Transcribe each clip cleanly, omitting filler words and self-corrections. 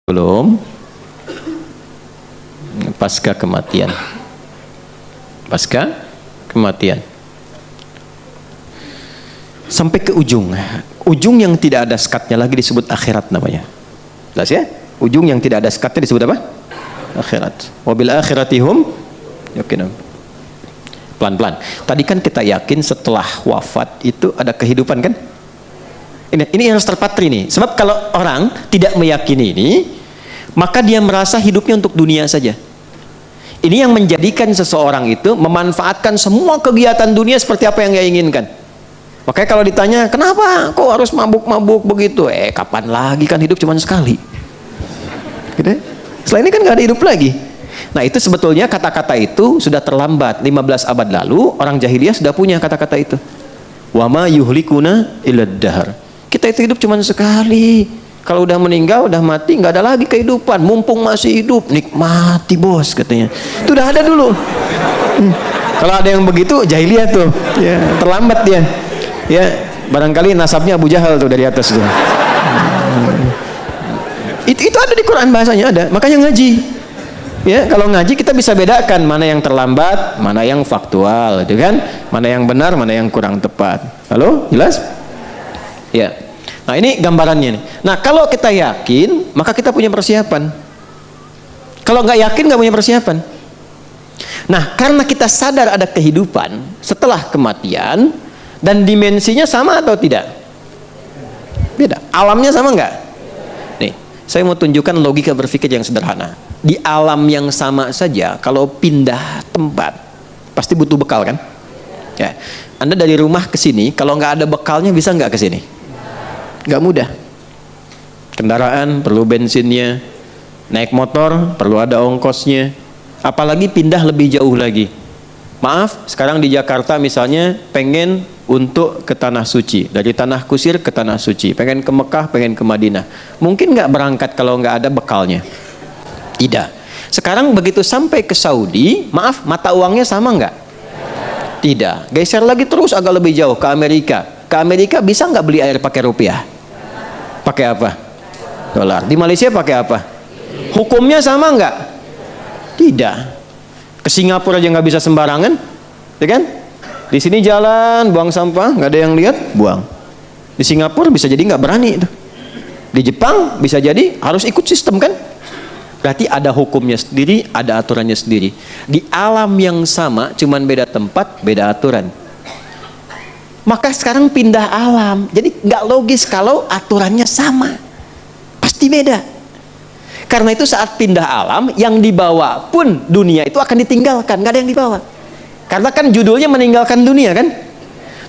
Belum. Pasca kematian. Pasca kematian. Sampai ke ujung. Ujung yang tidak ada sekatnya lagi disebut akhirat namanya. Jelas ya? Ujung yang tidak ada sekatnya disebut apa? Akhirat. Wabil akhiratihum yakinun. Pelan-pelan. Tadi kan kita yakin setelah wafat itu ada kehidupan kan? Ini harus terpatri nih. Sebab kalau orang tidak meyakini ini, maka dia merasa hidupnya untuk dunia saja. Ini yang menjadikan seseorang itu memanfaatkan semua kegiatan dunia seperti apa yang dia inginkan. Makanya kalau ditanya, kenapa kok harus mabuk-mabuk begitu? Kapan lagi, kan hidup cuma sekali. Gitu? Setelah ini kan gak ada hidup lagi. Nah itu sebetulnya kata-kata itu sudah terlambat. 15 abad lalu orang jahiliyah sudah punya kata-kata itu. Wa ma yuhlikuna illad dahr. Kita itu hidup cuma sekali. Kalau udah meninggal, udah mati, nggak ada lagi kehidupan. Mumpung masih hidup, nikmati bos katanya. Itu udah ada dulu. Kalau ada yang begitu, jahiliyah tuh. Ya, terlambat dia. Ya, barangkali nasabnya Abu Jahal tuh dari atas tuh. Itu ada di Quran, bahasanya ada. Makanya ngaji. Ya, kalau ngaji kita bisa bedakan mana yang terlambat, mana yang faktual, gitu kan? Mana yang benar, mana yang kurang tepat. Halo, jelas? Ya. Nah ini gambarannya nih. Nah kalau kita yakin, maka kita punya persiapan. Kalau nggak yakin, nggak punya persiapan. Nah karena kita sadar ada kehidupan setelah kematian, dan dimensinya sama atau tidak? Beda. Alamnya sama nggak? Nih, saya mau tunjukkan logika berpikir yang sederhana. Di alam yang sama saja, kalau pindah tempat, pasti butuh bekal kan? Ya. Anda dari rumah ke sini, kalau nggak ada bekalnya bisa nggak ke sini? Nggak mudah. Kendaraan perlu bensinnya, naik motor perlu ada ongkosnya, apalagi pindah lebih jauh lagi. Maaf, sekarang di Jakarta misalnya pengen untuk ke Tanah Suci, dari Tanah Kusir ke Tanah Suci, pengen ke Mekah, pengen ke Madinah, mungkin nggak berangkat kalau nggak ada bekalnya? Tidak. Sekarang begitu sampai ke Saudi, maaf, mata uangnya sama nggak? Tidak. Geser lagi terus agak lebih jauh ke Amerika. Ke Amerika bisa nggak beli air pakai rupiah? Pakai apa? Dolar. Di Malaysia pakai apa? Hukumnya sama nggak? Tidak. Ke Singapura aja nggak bisa sembarangan, ya kan? Di sini jalan buang sampah nggak ada yang lihat, buang. Di Singapura bisa jadi nggak berani itu. Di Jepang bisa jadi harus ikut sistem kan? Berarti ada hukumnya sendiri, ada aturannya sendiri. Di alam yang sama, cuman beda tempat, beda aturan. Maka sekarang pindah alam, jadi nggak logis kalau aturannya sama, pasti beda. Karena itu saat pindah alam, yang dibawa pun dunia itu akan ditinggalkan, nggak ada yang dibawa. Karena kan judulnya meninggalkan dunia kan,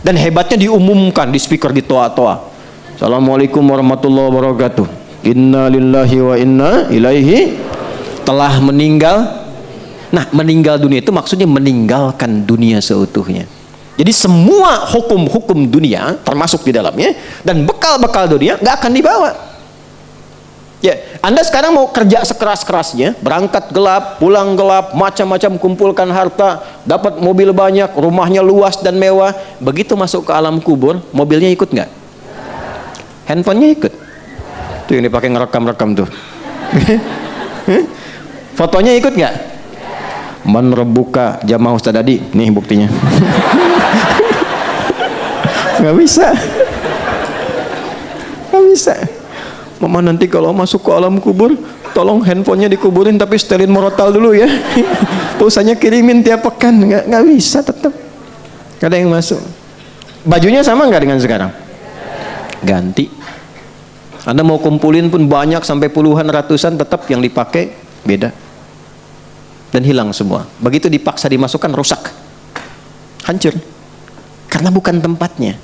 dan hebatnya diumumkan di speaker di toa-toa. Assalamualaikum warahmatullahi wabarakatuh. Inna lillahi wa inna ilaihi, telah meninggal. Nah, meninggal dunia itu maksudnya meninggalkan dunia seutuhnya. Jadi semua hukum-hukum dunia termasuk di dalamnya, dan bekal-bekal dunia nggak akan dibawa. Ya, Anda sekarang mau kerja sekeras-kerasnya, berangkat gelap, pulang gelap, macam-macam kumpulkan harta, dapat mobil banyak, rumahnya luas dan mewah. Begitu masuk ke alam kubur, mobilnya ikut nggak? Handphonenya ikut. Itu yang dipakai ngerekam-rekam tuh. Fotonya ikut nggak? Man rebuka jamaah Ustaz Adi, nih buktinya. Nggak bisa. Nggak bisa. Mama nanti kalau masuk ke alam kubur, tolong handphonenya dikuburin tapi setelin morotal dulu ya. Pulsanya kirimin tiap pekan. Nggak bisa tetap. Nggak ada yang masuk. Bajunya sama nggak dengan sekarang? Ganti. Anda mau kumpulin pun banyak sampai puluhan ratusan, tetap yang dipakai beda. Dan hilang semua. Begitu dipaksa dimasukkan, rusak. Hancur. Karena bukan tempatnya.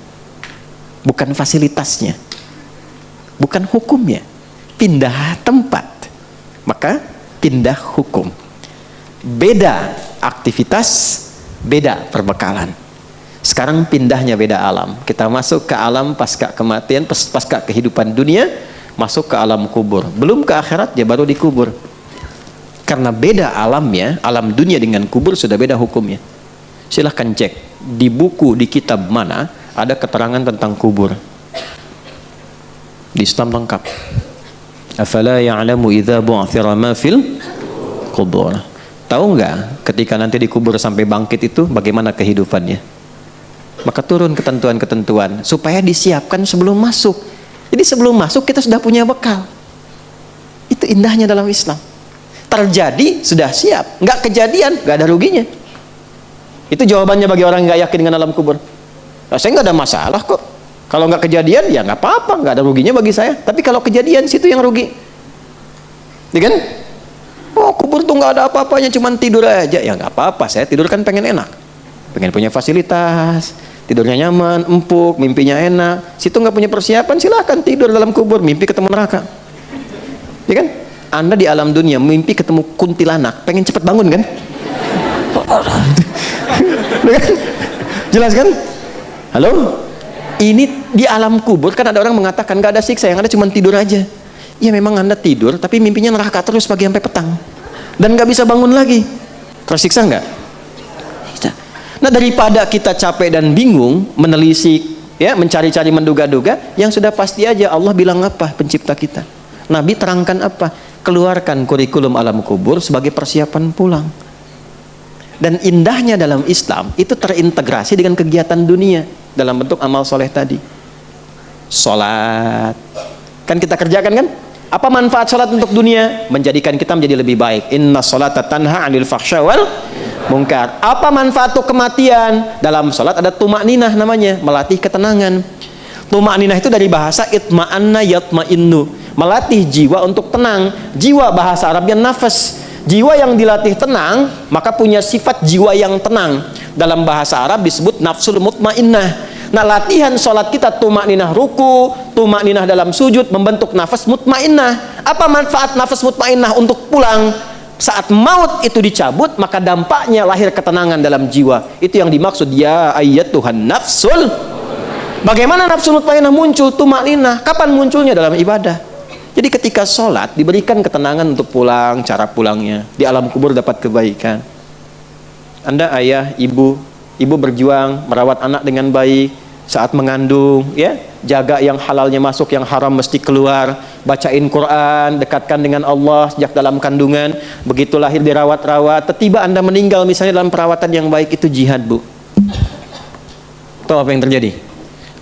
Bukan fasilitasnya. Bukan hukumnya. Pindah tempat. Maka pindah hukum. Beda aktivitas, beda perbekalan. Sekarang pindahnya beda alam. Kita masuk ke alam pasca kematian, pasca kehidupan dunia, masuk ke alam kubur. Belum ke akhirat, dia baru dikubur. Karena beda alamnya, alam dunia dengan kubur sudah beda hukumnya. Silahkan cek di buku, di kitab mana ada keterangan tentang kubur. Di Islam lengkap. Afala ya'lamu idza bu'thira ma fil kubur. Tahu nggak ketika nanti dikubur sampai bangkit itu bagaimana kehidupannya? Maka turun ketentuan-ketentuan supaya disiapkan sebelum masuk. Jadi sebelum masuk kita sudah punya bekal. Itu indahnya dalam Islam. Terjadi sudah siap, nggak kejadian nggak ada ruginya. Itu jawabannya bagi orang yang nggak yakin dengan alam kubur. Nah, saya nggak ada masalah kok. Kalau nggak kejadian ya nggak apa-apa, nggak ada ruginya bagi saya. Tapi kalau kejadian situ yang rugi, ya kan? Oh, kubur tuh nggak ada apa-apanya, cuman tidur aja. Ya nggak apa-apa, saya tidur kan pengen enak, pengen punya fasilitas, tidurnya nyaman, empuk, mimpinya enak. Situ nggak punya persiapan, silahkan tidur dalam kubur, mimpi ketemu neraka. Ya kan? Anda di alam dunia mimpi ketemu kuntilanak, pengen cepet bangun kan? Jelas kan? Halo? Ini di alam kubur kan ada orang mengatakan nggak ada siksa, yang ada cuma tidur aja. Ya memang Anda tidur, tapi mimpinya neraka terus pagi sampai petang, dan nggak bisa bangun lagi. Tersiksa nggak? Nah, daripada kita capek dan bingung menelisik, ya mencari-cari, menduga-duga, yang sudah pasti aja Allah bilang apa pencipta kita. Nabi terangkan apa? Keluarkan kurikulum alam kubur sebagai persiapan pulang. Dan indahnya dalam Islam itu terintegrasi dengan kegiatan dunia dalam bentuk amal soleh tadi. Sholat kan kita kerjakan kan? Apa manfaat sholat untuk dunia? Menjadikan kita menjadi lebih baik. Inna sholata tanha 'anil fahsya wal munkar. Apa manfaat untuk kematian? Dalam sholat ada tumakninah namanya, melatih ketenangan. Tumakninah itu dari bahasa itma'anna yatma'innu, melatih jiwa untuk tenang. Jiwa bahasa Arabnya nafas. Jiwa yang dilatih tenang maka punya sifat jiwa yang tenang. Dalam bahasa Arab disebut nafsul mutmainnah. Nah, latihan sholat kita tumakninah ruku, tumakninah dalam sujud, membentuk nafas mutmainnah. Apa manfaat nafas mutmainnah untuk pulang? Saat maut itu dicabut, maka dampaknya lahir ketenangan dalam jiwa. Itu yang dimaksud ya ayyatuhan nafsul. Bagaimana nafsul mutmainnah muncul? Tumakninah. Kapan munculnya? Dalam ibadah. Jadi ketika sholat diberikan ketenangan untuk pulang, cara pulangnya. Di alam kubur dapat kebaikan. Anda ayah, ibu berjuang merawat anak dengan baik saat mengandung, ya, jaga yang halalnya masuk, yang haram mesti keluar, bacain Quran, dekatkan dengan Allah sejak dalam kandungan, begitu lahir dirawat-rawat, tiba Anda meninggal misalnya dalam perawatan yang baik, itu jihad, Bu. Tahu apa yang terjadi?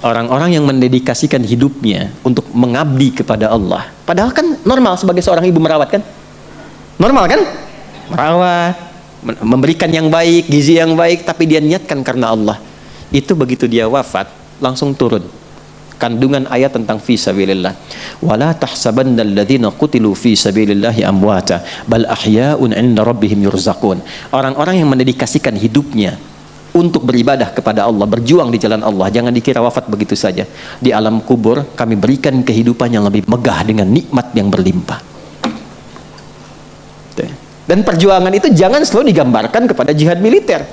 Orang-orang yang mendedikasikan hidupnya untuk mengabdi kepada Allah, padahal kan normal sebagai seorang ibu merawat kan? Normal kan? Merawat, memberikan yang baik, gizi yang baik, tapi dia niatkan karena Allah. Itu begitu dia wafat, langsung turun kandungan ayat tentang fi sabilillah. Wala tahsabannal ladzina qutilu fi sabilillahi amwata bal ahya'un 'inda rabbihim yurzaqun. Orang-orang yang mendedikasikan hidupnya untuk beribadah kepada Allah, berjuang di jalan Allah, jangan dikira wafat begitu saja. Di alam kubur kami berikan kehidupan yang lebih megah dengan nikmat yang berlimpah. Dan perjuangan itu jangan selalu digambarkan kepada jihad militer.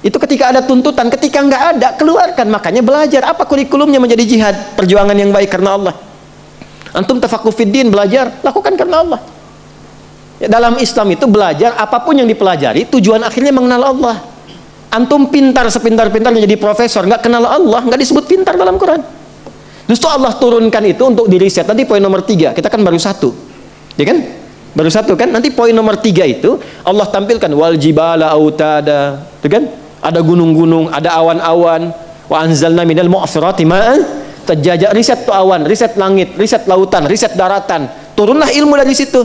Itu ketika ada tuntutan, ketika nggak ada, keluarkan. Makanya belajar apa kurikulumnya menjadi jihad, perjuangan yang baik karena Allah. Antum tafaqquh fiddin, belajar, lakukan karena Allah. Ya, dalam Islam itu belajar apapun yang dipelajari, tujuan akhirnya mengenal Allah. Antum pintar sepintar-pintarnya jadi profesor, nggak kenal Allah, nggak disebut pintar dalam Quran. Justru Allah turunkan itu untuk diriset. Nanti poin nomor 3, kita kan baru 1, ya kan? Baru 1 kan? Nanti poin nomor 3 itu Allah tampilkan wal jibala autada, itu kan? Ada gunung-gunung, ada awan-awan. Wa anzalna minal mu'sirati ma'an tajjaja. Riset tuh awan, riset langit, riset lautan, riset daratan. Turunlah ilmu dari situ.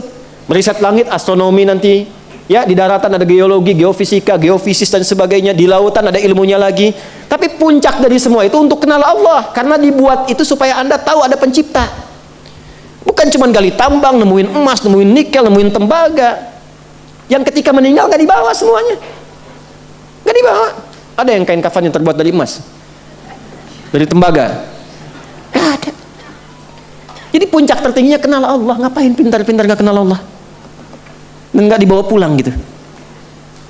Meriset langit, astronomi nanti. Ya, di daratan ada geologi, geofisika, geofisis dan sebagainya. Di lautan ada ilmunya lagi. Tapi puncak dari semua itu untuk kenal Allah, karena dibuat itu supaya Anda tahu ada pencipta. Bukan cuma gali tambang, nemuin emas, nemuin nikel, nemuin tembaga. Yang ketika meninggal gak dibawa semuanya. Gak dibawa. Ada yang kain kafan yang terbuat dari emas, dari tembaga? Gak ada. Jadi puncak tertingginya kenal Allah. Ngapain pintar-pintar gak kenal Allah? Dan gak dibawa pulang gitu.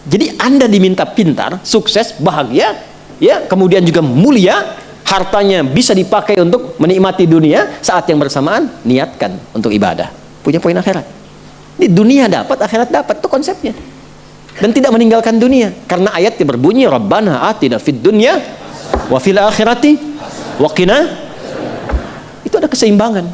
Jadi Anda diminta pintar, sukses, bahagia, ya, kemudian juga mulia, hartanya bisa dipakai untuk menikmati dunia. Saat yang bersamaan niatkan untuk ibadah, punya poin akhirat. Di dunia dapat, akhirat dapat, itu konsepnya. Dan tidak meninggalkan dunia, karena ayatnya berbunyi Rabbana atina fid dunya wa fil akhirati wa qina. Itu ada keseimbangan.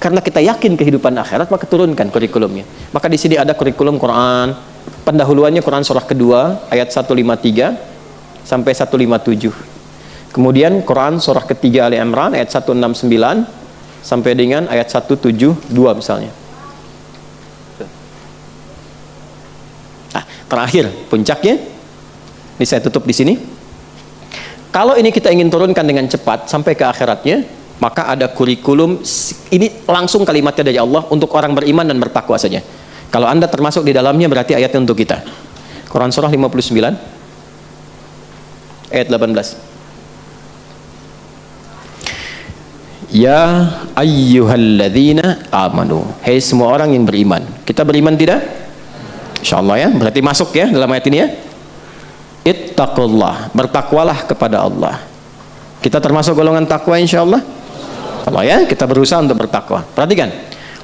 Karena kita yakin kehidupan akhirat, maka turunkan kurikulumnya. Maka di sini ada kurikulum Quran. Pendahuluannya Quran surah kedua ayat 153 sampai 157. Kemudian Quran surah ketiga Ali Imran ayat 169 sampai dengan ayat 172 misalnya. Nah, terakhir puncaknya, ini saya tutup di sini. Kalau ini kita ingin turunkan dengan cepat sampai ke akhiratnya, maka ada kurikulum. Ini langsung kalimatnya dari Allah untuk orang beriman dan bertakwa saja. Kalau Anda termasuk di dalamnya, berarti ayatnya untuk kita. Quran surah 59 ayat 18. Ya ayyuhalladzina amanu, hai semua orang yang beriman. Kita beriman tidak? Insyaallah ya, berarti masuk ya dalam ayat ini ya. Ittaqullah, bertakwalah kepada Allah. Kita termasuk golongan takwa insyaallah. Allah ya, kita berusaha untuk bertakwa. Perhatikan.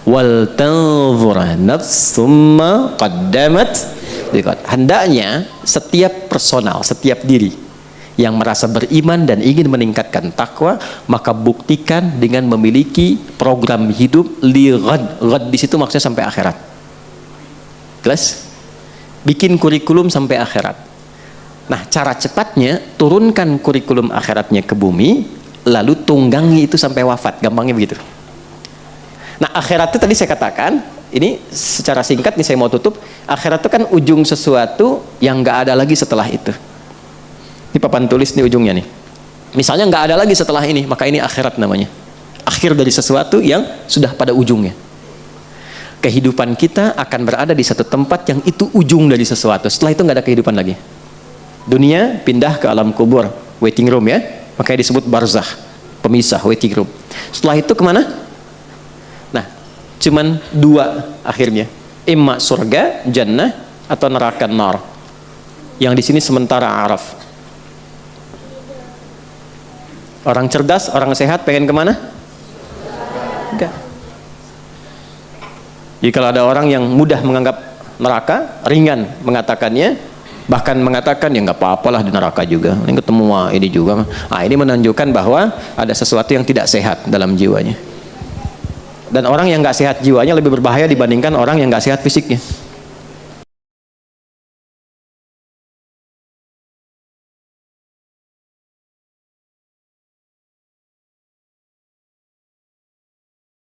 Wal tanzura nafsum ma qaddamat liqad. Hendaknya setiap personal, setiap diri yang merasa beriman dan ingin meningkatkan takwa, maka buktikan dengan memiliki program hidup li ghad. Ghad di situ maksudnya sampai akhirat. Jelas? Bikin kurikulum sampai akhirat. Nah, cara cepatnya turunkan kurikulum akhiratnya ke bumi, lalu tunggangi itu sampai wafat, gampangnya begitu. Nah, akhirat itu tadi saya katakan, ini secara singkat nih saya mau tutup. Akhirat itu kan ujung sesuatu yang nggak ada lagi setelah itu. Ini papan tulis nih ujungnya nih. Misalnya nggak ada lagi setelah ini, maka ini akhirat namanya. Akhir dari sesuatu yang sudah pada ujungnya. Kehidupan kita akan berada di satu tempat yang itu ujung dari sesuatu. Setelah itu nggak ada kehidupan lagi. Dunia pindah ke alam kubur, waiting room ya, makanya disebut barzakh, pemisah, waiting room. Setelah itu kemana? Nah, cuman dua akhirnya, imma surga, jannah, atau neraka nar. Yang di sini sementara araf. Orang cerdas, orang sehat pengen kemana? Enggak. Jadi kalau ada orang yang mudah menganggap neraka, ringan mengatakannya, bahkan mengatakan ya nggak apa-apalah di neraka juga, ini ketemu ini juga. Nah, ini menunjukkan bahwa ada sesuatu yang tidak sehat dalam jiwanya. Dan orang yang nggak sehat jiwanya lebih berbahaya dibandingkan orang yang nggak sehat fisiknya.